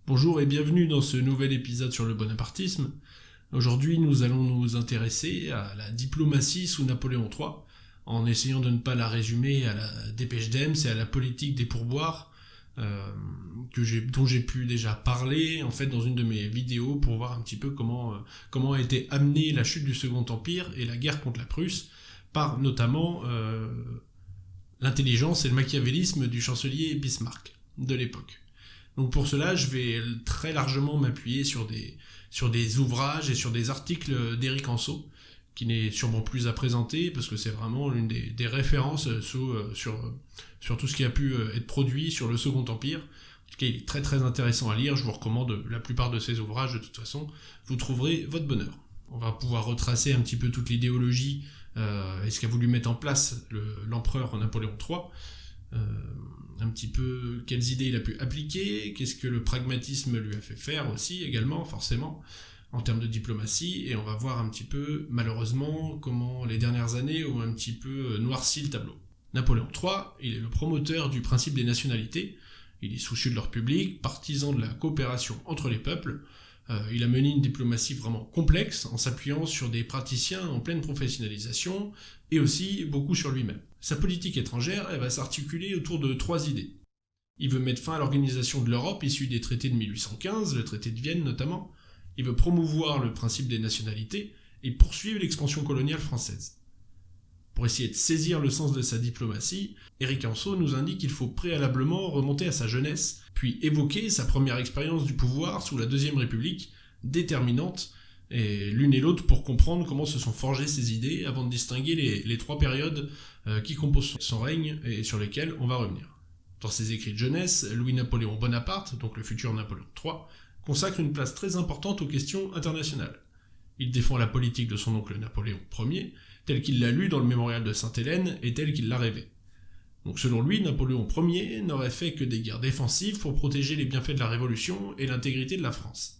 Bonjour et bienvenue dans ce nouvel épisode sur le bonapartisme. Aujourd'hui, nous allons nous intéresser à la diplomatie sous Napoléon III, en essayant de ne pas la résumer à la dépêche d'Ems et à la politique des pourboires, dont j'ai pu déjà parler en fait dans une de mes vidéos pour voir un petit peu comment a été amenée la chute du Second Empire et la guerre contre la Prusse par notamment l'intelligence et le machiavélisme du chancelier Bismarck de l'époque. Donc pour cela, je vais très largement m'appuyer sur des ouvrages et sur des articles d'Éric Anseau, qui n'est sûrement plus à présenter, parce que c'est vraiment l'une des références sur tout ce qui a pu être produit sur le Second Empire. En tout cas, il est très très intéressant à lire, je vous recommande la plupart de ces ouvrages, de toute façon, vous trouverez votre bonheur. On va pouvoir retracer un petit peu toute l'idéologie et ce qu'a voulu mettre en place l'empereur Napoléon III, un petit peu quelles idées il a pu appliquer, qu'est-ce que le pragmatisme lui a fait faire aussi également, forcément, en termes de diplomatie, et on va voir un petit peu, malheureusement, comment les dernières années ont un petit peu noirci le tableau. Napoléon III, il est le promoteur du principe des nationalités, il est soucieux de leur public, partisan de la coopération entre les peuples, il a mené une diplomatie vraiment complexe en s'appuyant sur des praticiens en pleine professionnalisation et aussi beaucoup sur lui-même. Sa politique étrangère, elle va s'articuler autour de 3 idées. Il veut mettre fin à l'organisation de l'Europe issue des traités de 1815, le traité de Vienne notamment. Il veut promouvoir le principe des nationalités et poursuivre l'expansion coloniale française. Pour essayer de saisir le sens de sa diplomatie, Éric Anseau nous indique qu'il faut préalablement remonter à sa jeunesse, puis évoquer sa première expérience du pouvoir sous la Deuxième République, déterminante, et l'une et l'autre pour comprendre comment se sont forgées ses idées avant de distinguer les 3 périodes qui composent son règne et sur lesquelles on va revenir. Dans ses écrits de jeunesse, Louis-Napoléon Bonaparte, donc le futur Napoléon III, consacre une place très importante aux questions internationales. Il défend la politique de son oncle Napoléon Ier, tel qu'il l'a lu dans le mémorial de Sainte-Hélène et tel qu'il l'a rêvé. Donc selon lui, Napoléon Ier n'aurait fait que des guerres défensives pour protéger les bienfaits de la Révolution et l'intégrité de la France.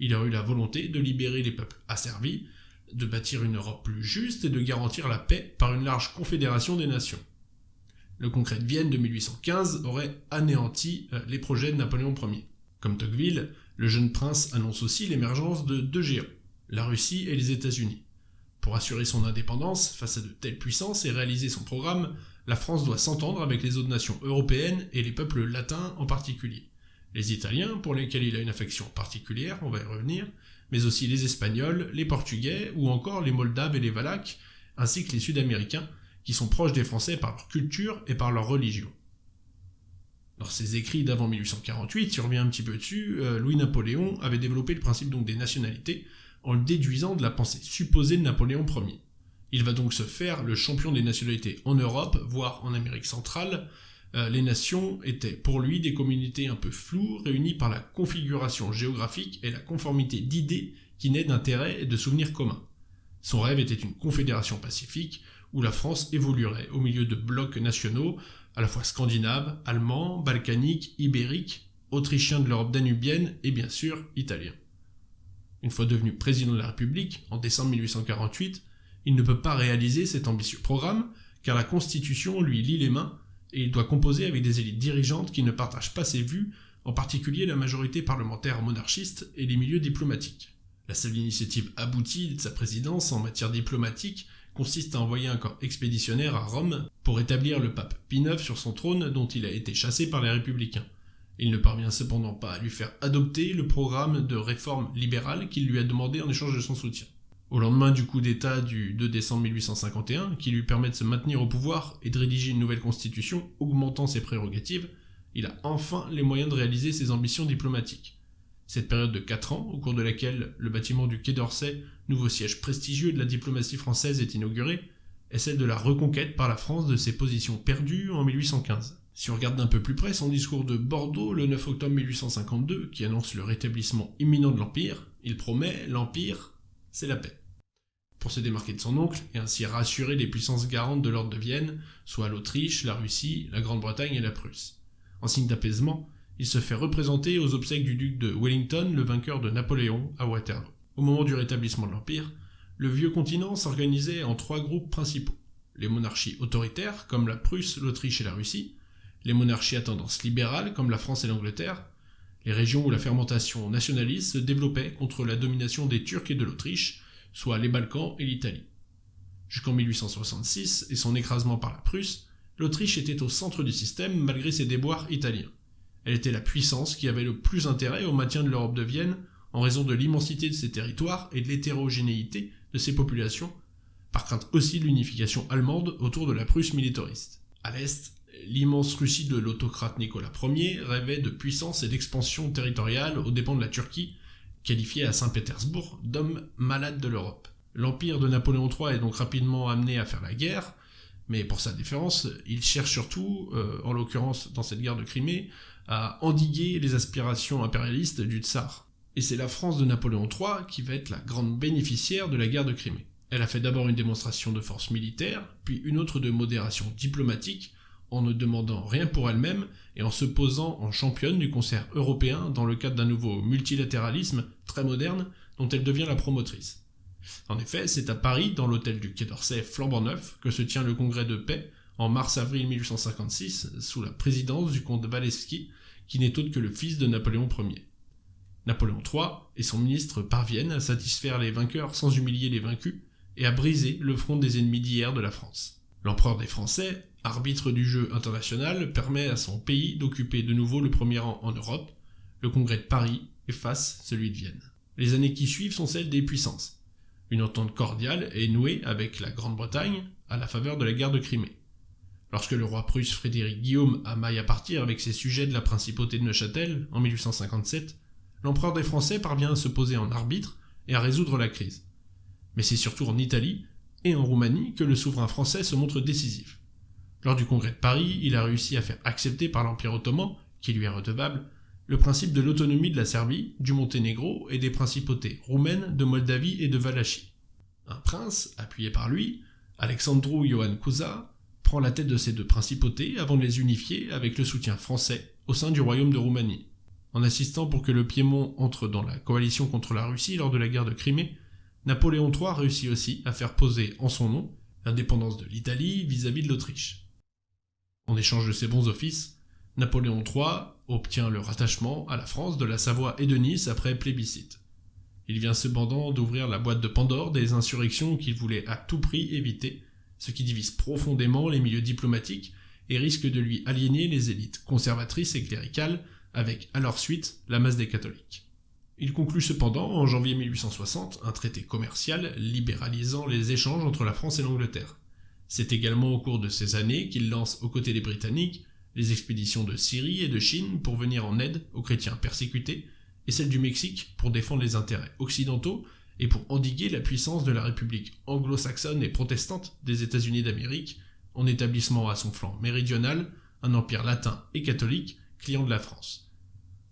Il aurait eu la volonté de libérer les peuples asservis, de bâtir une Europe plus juste et de garantir la paix par une large confédération des nations. Le congrès de Vienne de 1815 aurait anéanti les projets de Napoléon Ier. Comme Tocqueville, le jeune prince annonce aussi l'émergence de 2 géants, la Russie et les États-Unis. Pour assurer son indépendance face à de telles puissances et réaliser son programme, la France doit s'entendre avec les autres nations européennes et les peuples latins en particulier. Les Italiens, pour lesquels il a une affection particulière, on va y revenir, mais aussi les Espagnols, les Portugais ou encore les Moldaves et les Valaques, ainsi que les Sud-Américains, qui sont proches des Français par leur culture et par leur religion. Dans ses écrits d'avant 1848, si on revient un petit peu dessus, Louis-Napoléon avait développé le principe donc des nationalités en le déduisant de la pensée supposée de Napoléon Ier. Il va donc se faire le champion des nationalités en Europe, voire en Amérique centrale. Les nations étaient pour lui des communautés un peu floues, réunies par la configuration géographique et la conformité d'idées qui naît d'intérêts et de souvenirs communs. Son rêve était une confédération pacifique où la France évoluerait au milieu de blocs nationaux, à la fois scandinaves, allemands, balkaniques, ibériques, autrichiens de l'Europe danubienne et bien sûr italiens. Une fois devenu président de la République, en décembre 1848, il ne peut pas réaliser cet ambitieux programme, car la Constitution lui lie les mains, et il doit composer avec des élites dirigeantes qui ne partagent pas ses vues, en particulier la majorité parlementaire monarchiste et les milieux diplomatiques. La seule initiative aboutie de sa présidence en matière diplomatique consiste à envoyer un corps expéditionnaire à Rome pour établir le pape Pie IX sur son trône dont il a été chassé par les républicains. Il ne parvient cependant pas à lui faire adopter le programme de réforme libérale qu'il lui a demandé en échange de son soutien. Au lendemain du coup d'État du 2 décembre 1851, qui lui permet de se maintenir au pouvoir et de rédiger une nouvelle constitution augmentant ses prérogatives, il a enfin les moyens de réaliser ses ambitions diplomatiques. Cette période de 4 ans, au cours de laquelle le bâtiment du Quai d'Orsay, nouveau siège prestigieux de la diplomatie française, est inauguré, est celle de la reconquête par la France de ses positions perdues en 1815. Si on regarde d'un peu plus près son discours de Bordeaux le 9 octobre 1852, qui annonce le rétablissement imminent de l'Empire, il promet l'Empire, c'est la paix. Pour se démarquer de son oncle et ainsi rassurer les puissances garantes de l'ordre de Vienne, soit l'Autriche, la Russie, la Grande-Bretagne et la Prusse. En signe d'apaisement, il se fait représenter aux obsèques du duc de Wellington, le vainqueur de Napoléon, à Waterloo. Au moment du rétablissement de l'Empire, le vieux continent s'organisait en 3 groupes principaux. Les monarchies autoritaires, comme la Prusse, l'Autriche et la Russie, les monarchies à tendance libérale, comme la France et l'Angleterre, les régions où la fermentation nationaliste se développait contre la domination des Turcs et de l'Autriche, soit les Balkans et l'Italie. Jusqu'en 1866 et son écrasement par la Prusse, l'Autriche était au centre du système malgré ses déboires italiens. Elle était la puissance qui avait le plus intérêt au maintien de l'Europe de Vienne en raison de l'immensité de ses territoires et de l'hétérogénéité de ses populations, par crainte aussi de l'unification allemande autour de la Prusse militariste. À l'est, l'immense Russie de l'autocrate Nicolas Ier rêvait de puissance et d'expansion territoriale aux dépens de la Turquie, qualifiée à Saint-Pétersbourg d'homme malade de l'Europe. L'empire de Napoléon III est donc rapidement amené à faire la guerre, mais pour sa défense, il cherche surtout, en l'occurrence dans cette guerre de Crimée, à endiguer les aspirations impérialistes du tsar. Et c'est la France de Napoléon III qui va être la grande bénéficiaire de la guerre de Crimée. Elle a fait d'abord une démonstration de force militaire, puis une autre de modération diplomatique, en ne demandant rien pour elle-même et en se posant en championne du concert européen dans le cadre d'un nouveau multilatéralisme très moderne dont elle devient la promotrice. En effet, c'est à Paris, dans l'hôtel du Quai d'Orsay flambant neuf, que se tient le congrès de paix en mars-avril 1856, sous la présidence du comte Walewski, qui n'est autre que le fils de Napoléon Ier. Napoléon III et son ministre parviennent à satisfaire les vainqueurs sans humilier les vaincus et à briser le front des ennemis d'hier de la France. L'empereur des Français, arbitre du jeu international, permet à son pays d'occuper de nouveau le premier rang en Europe. Le congrès de Paris efface celui de Vienne. Les années qui suivent sont celles des puissances. Une entente cordiale est nouée avec la Grande-Bretagne à la faveur de la guerre de Crimée. Lorsque le roi prusse Frédéric Guillaume a maille à partir avec ses sujets de la principauté de Neuchâtel en 1857, l'empereur des Français parvient à se poser en arbitre et à résoudre la crise. Mais c'est surtout en Italie et en Roumanie que le souverain français se montre décisif. Lors du congrès de Paris, il a réussi à faire accepter par l'Empire ottoman, qui lui est redevable, le principe de l'autonomie de la Serbie, du Monténégro et des principautés roumaines de Moldavie et de Valachie. Un prince, appuyé par lui, Alexandru Ioan Cuza, prend la tête de ces deux principautés avant de les unifier avec le soutien français au sein du royaume de Roumanie. En assistant pour que le Piémont entre dans la coalition contre la Russie lors de la guerre de Crimée, Napoléon III réussit aussi à faire poser en son nom l'indépendance de l'Italie vis-à-vis de l'Autriche. En échange de ses bons offices, Napoléon III obtient le rattachement à la France de la Savoie et de Nice après plébiscite. Il vient cependant d'ouvrir la boîte de Pandore des insurrections qu'il voulait à tout prix éviter, ce qui divise profondément les milieux diplomatiques et risque de lui aliéner les élites conservatrices et cléricales, avec à leur suite la masse des catholiques. Il conclut cependant, en janvier 1860, un traité commercial libéralisant les échanges entre la France et l'Angleterre. C'est également au cours de ces années qu'il lance aux côtés des Britanniques les expéditions de Syrie et de Chine pour venir en aide aux chrétiens persécutés, et celle du Mexique pour défendre les intérêts occidentaux et pour endiguer la puissance de la République anglo-saxonne et protestante des États-Unis d'Amérique, en établissant à son flanc méridional un empire latin et catholique, client de la France.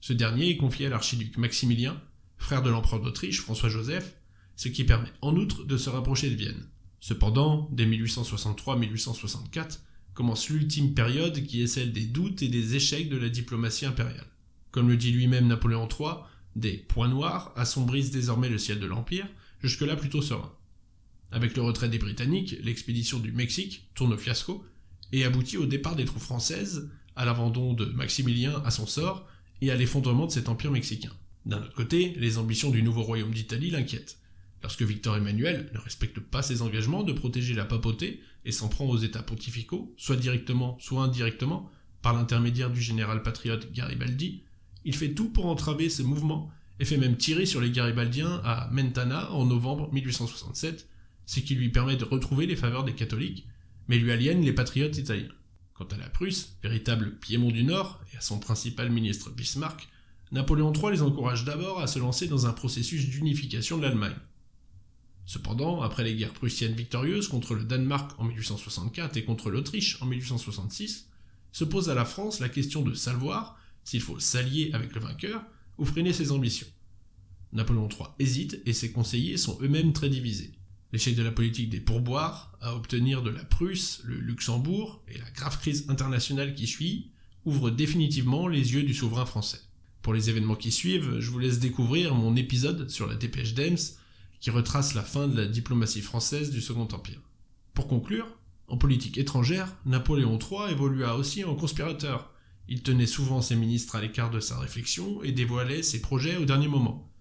Ce dernier est confié à l'archiduc Maximilien, frère de l'empereur d'Autriche François-Joseph, ce qui permet en outre de se rapprocher de Vienne. Cependant, dès 1863-1864, commence l'ultime période qui est celle des doutes et des échecs de la diplomatie impériale. Comme le dit lui-même Napoléon III, des points noirs assombrissent désormais le ciel de l'Empire, jusque-là plutôt serein. Avec le retrait des Britanniques, l'expédition du Mexique tourne au fiasco et aboutit au départ des troupes françaises, à l'abandon de Maximilien à son sort et à l'effondrement de cet empire mexicain. D'un autre côté, les ambitions du nouveau royaume d'Italie l'inquiètent. Lorsque Victor Emmanuel ne respecte pas ses engagements de protéger la papauté et s'en prend aux états pontificaux, soit directement, soit indirectement, par l'intermédiaire du général patriote Garibaldi, il fait tout pour entraver ce mouvement et fait même tirer sur les Garibaldiens à Mentana en novembre 1867, ce qui lui permet de retrouver les faveurs des catholiques, mais lui aliène les patriotes italiens. Quant à la Prusse, véritable Piémont du Nord, et à son principal ministre Bismarck, Napoléon III les encourage d'abord à se lancer dans un processus d'unification de l'Allemagne. Cependant, après les guerres prussiennes victorieuses contre le Danemark en 1864 et contre l'Autriche en 1866, se pose à la France la question de savoir s'il faut s'allier avec le vainqueur ou freiner ses ambitions. Napoléon III hésite et ses conseillers sont eux-mêmes très divisés. L'échec de la politique des pourboires à obtenir de la Prusse, le Luxembourg et la grave crise internationale qui suit ouvrent définitivement les yeux du souverain français. Pour les événements qui suivent, je vous laisse découvrir mon épisode sur la dépêche d'Ems qui retrace la fin de la diplomatie française du Second Empire. Pour conclure, en politique étrangère, Napoléon III évolua aussi en conspirateur. Il tenait souvent ses ministres à l'écart de sa réflexion et dévoilait ses projets au dernier moment.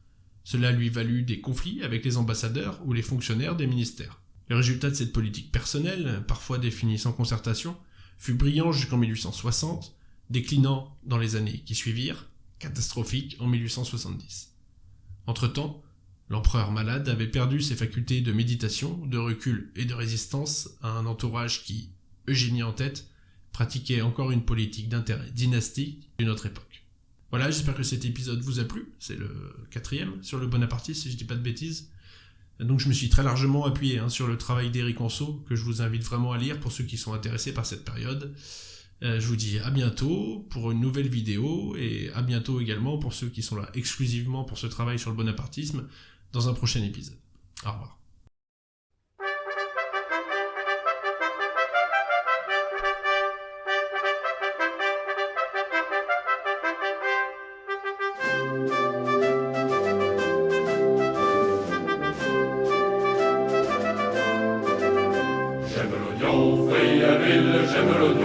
Cela lui valut des conflits avec les ambassadeurs ou les fonctionnaires des ministères. Le résultat de cette politique personnelle, parfois définie sans concertation, fut brillant jusqu'en 1860, déclinant dans les années qui suivirent, catastrophique en 1870. Entre-temps, l'empereur malade avait perdu ses facultés de méditation, de recul et de résistance à un entourage qui, Eugénie en tête, pratiquait encore une politique d'intérêt dynastique d'une autre époque. Voilà, j'espère que cet épisode vous a plu. C'est le 4e sur le bonapartisme, si je dis pas de bêtises. Donc je me suis très largement appuyé sur le travail d'Éric Anseau, que je vous invite vraiment à lire pour ceux qui sont intéressés par cette période. Je vous dis à bientôt pour une nouvelle vidéo, et à bientôt également pour ceux qui sont là exclusivement pour ce travail sur le bonapartisme, dans un prochain épisode. Au revoir. J'aime l'oignon, Friaville, j'aime l'oignon.